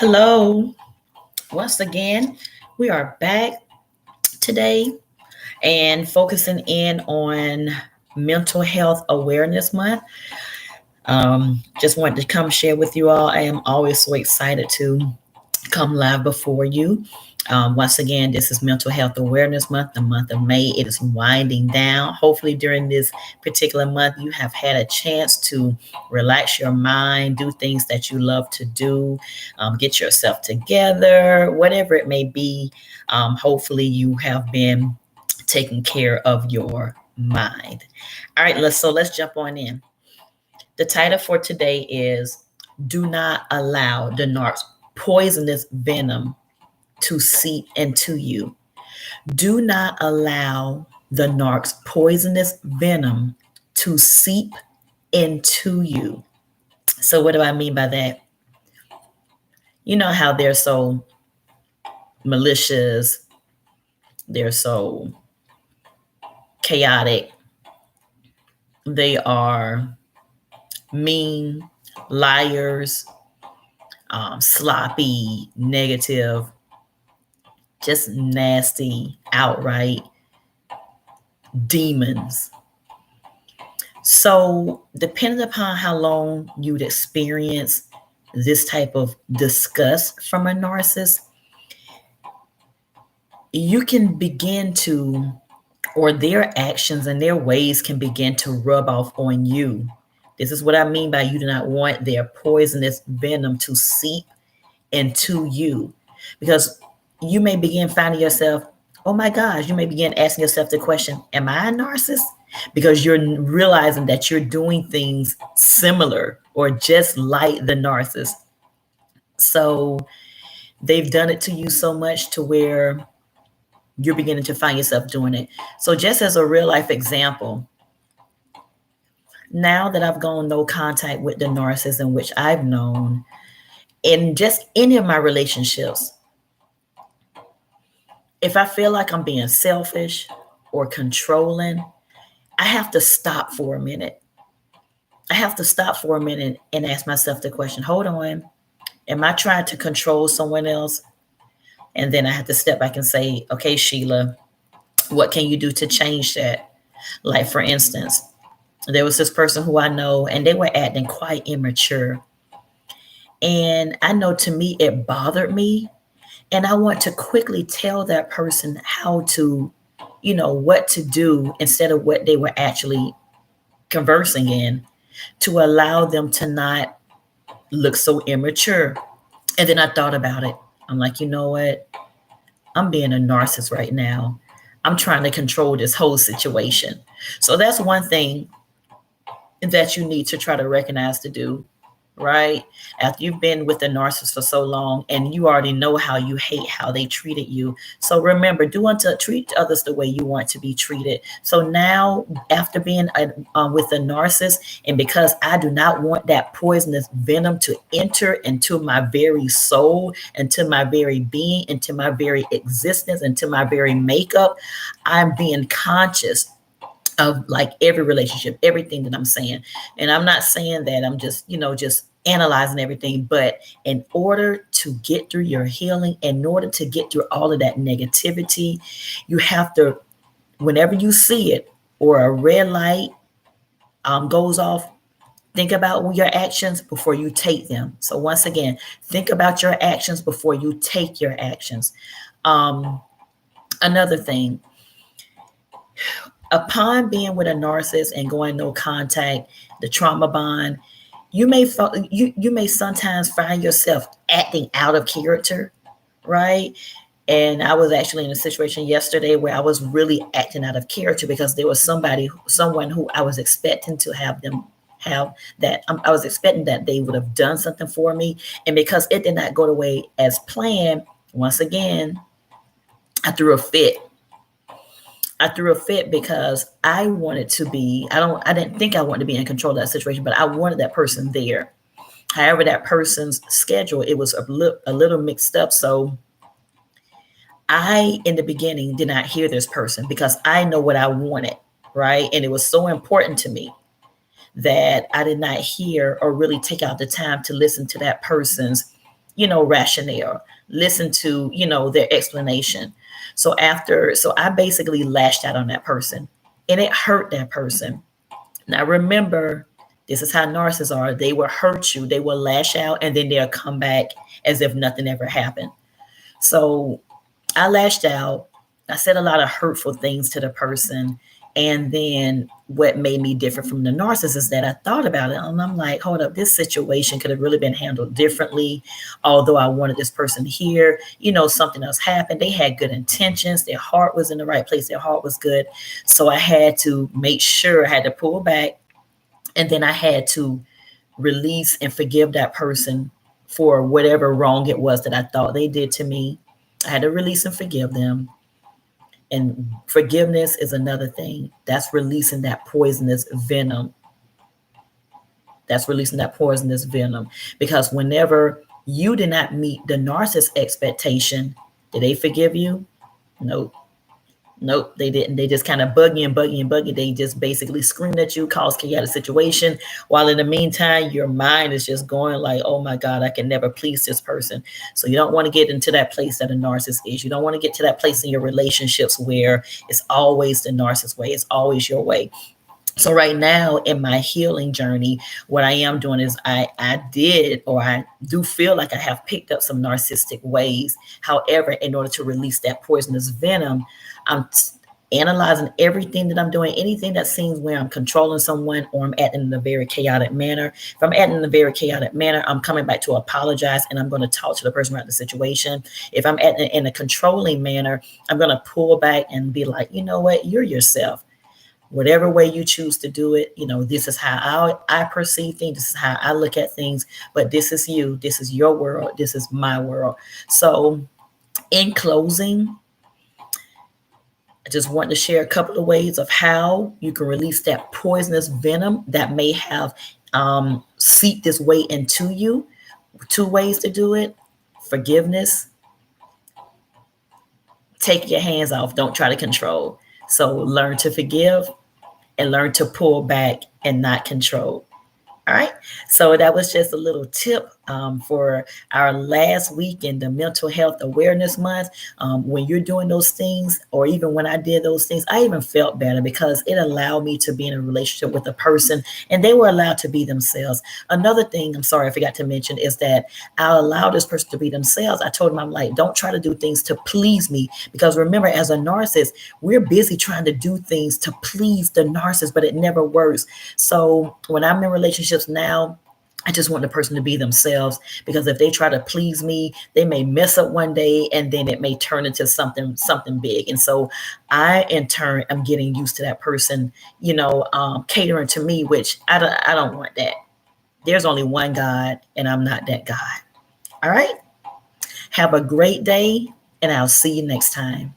Hello, once again, we are back today and focusing in on Mental Health Awareness Month. Just wanted to come share with you all. I am always so excited to come live before you. Once again, this is Mental Health Awareness Month, the month of May. It is winding down. Hopefully, during this particular month, you have had a chance to relax your mind, do things that you love to do, get yourself together, whatever it may be. Hopefully, you have been taking care of your mind. All right, let's jump on in. The title for today is "Do Not Allow the Narc's Poisonous Venom to Seep into You." Do not allow the narc's poisonous venom to seep into you. So, what do I mean by that? You know how they're so malicious, they're so chaotic, they are mean, liars, sloppy, negative, just nasty, outright demons. So, depending upon how long you'd experience this type of disgust from a narcissist, you can begin to, or their actions and their ways can begin to rub off on you. This is what I mean by you do not want their poisonous venom to seep into you. Because you may begin finding yourself, oh my gosh, you may begin asking yourself the question, am I a narcissist? Because you're realizing that you're doing things similar or just like the narcissist. So they've done it to you so much to where you're beginning to find yourself doing it. So just as a real life example, now that I've gone no contact with the narcissist in which I've known, in just any of my relationships, if I feel like I'm being selfish or controlling, I have to stop for a minute. I have to stop for a minute and ask myself the question, hold on, am I trying to control someone else? And then I have to step back and say, okay, Sheila, what can you do to change that? Like, for instance, there was this person who I know, and they were acting quite immature. And I know to me, it bothered me. And I want to quickly tell that person how to, what to do instead of what they were actually conversing in to allow them to not look so immature. And then I thought about it. I'm like, you know what? I'm being a narcissist right now. I'm trying to control this whole situation. So that's one thing that you need to try to recognize to do, right? After you've been with the narcissist for so long and you already know how you hate how they treated you. So remember, treat others the way you want to be treated. So now, after being with the narcissist, and because I do not want that poisonous venom to enter into my very soul, into my very being, into my very existence, into my very makeup, I'm being conscious of like every relationship, everything that I'm saying. And I'm not saying that I'm just analyzing everything, but in order to get through your healing, in order to get through all of that negativity, you have to, whenever you see it or a red light goes off, think about your actions before you take them. So once again, think about your actions before you take your actions. Another thing, upon being with a narcissist and going no contact, the trauma bond, you may sometimes find yourself acting out of character, right? And I was actually in a situation yesterday where I was really acting out of character because there was someone who I was expecting to have that. I was expecting that they would have done something for me, and because it did not go the way as planned, once again, I threw a fit. Because I wanted to be, I didn't think I wanted to be in control of that situation, but I wanted that person there. However, that person's schedule, it was a little mixed up. So I, in the beginning, did not hear this person because I know what I wanted, right? And it was so important to me that I did not hear or really take out the time to listen to that person's rationale, listen to, their explanation. So I basically lashed out on that person, and it hurt that person. Now remember, this is how narcissists are. They will hurt you, they will lash out, and then they'll come back as if nothing ever happened. So I lashed out. I said a lot of hurtful things to the person. And then what made me different from the narcissist is that I thought about it and I'm like, hold up, this situation could have really been handled differently. Although I wanted this person here, something else happened. They had good intentions. Their heart was in the right place. Their heart was good. So I had to make sure I had to pull back. And then I had to release and forgive that person for whatever wrong it was that I thought they did to me. I had to release and forgive them. And forgiveness is another thing. That's releasing that poisonous venom. That's releasing that poisonous venom. Because whenever you did not meet the narcissist expectation, did they forgive you? Nope, they didn't. They just kind of bug you and bug you and bug you. They just basically screamed at you, cause chaotic situation. While in the meantime, your mind is just going like, oh my God, I can never please this person. So you don't want to get into that place that a narcissist is. You don't want to get to that place in your relationships where it's always the narcissist way. It's always your way. So right now in my healing journey, what I am doing is I do feel like I have picked up some narcissistic ways. However, in order to release that poisonous venom, I'm analyzing everything that I'm doing, anything that seems where I'm controlling someone or I'm acting in a very chaotic manner. If I'm acting in a very chaotic manner, I'm coming back to apologize and I'm going to talk to the person about the situation. If I'm acting in a controlling manner, I'm going to pull back and be like, you know what, you're yourself. Whatever way you choose to do it, this is how I perceive things. This is how I look at things. But this is you. This is your world. This is my world. So in closing, I just want to share a couple of ways of how you can release that poisonous venom that may have seeped its way into you. 2 ways to do it: forgiveness. Take your hands off. Don't try to control. So learn to forgive and learn to pull back and not control. All right. So that was just a little tip for our last week in the Mental Health Awareness Month. When you're doing those things, or even when I did those things, I even felt better because it allowed me to be in a relationship with a person and they were allowed to be themselves. Another thing, I'm sorry, I forgot to mention, is that I'll allow this person to be themselves. I told them, I'm like, don't try to do things to please me. Because remember, as a narcissist, we're busy trying to do things to please the narcissist, but it never works. So when I'm in relationships now, I just want the person to be themselves, because if they try to please me, they may mess up one day and then it may turn into something big. And so I, in turn, am getting used to that person, catering to me, which I don't want that. There's only one God and I'm not that God. All right. Have a great day and I'll see you next time.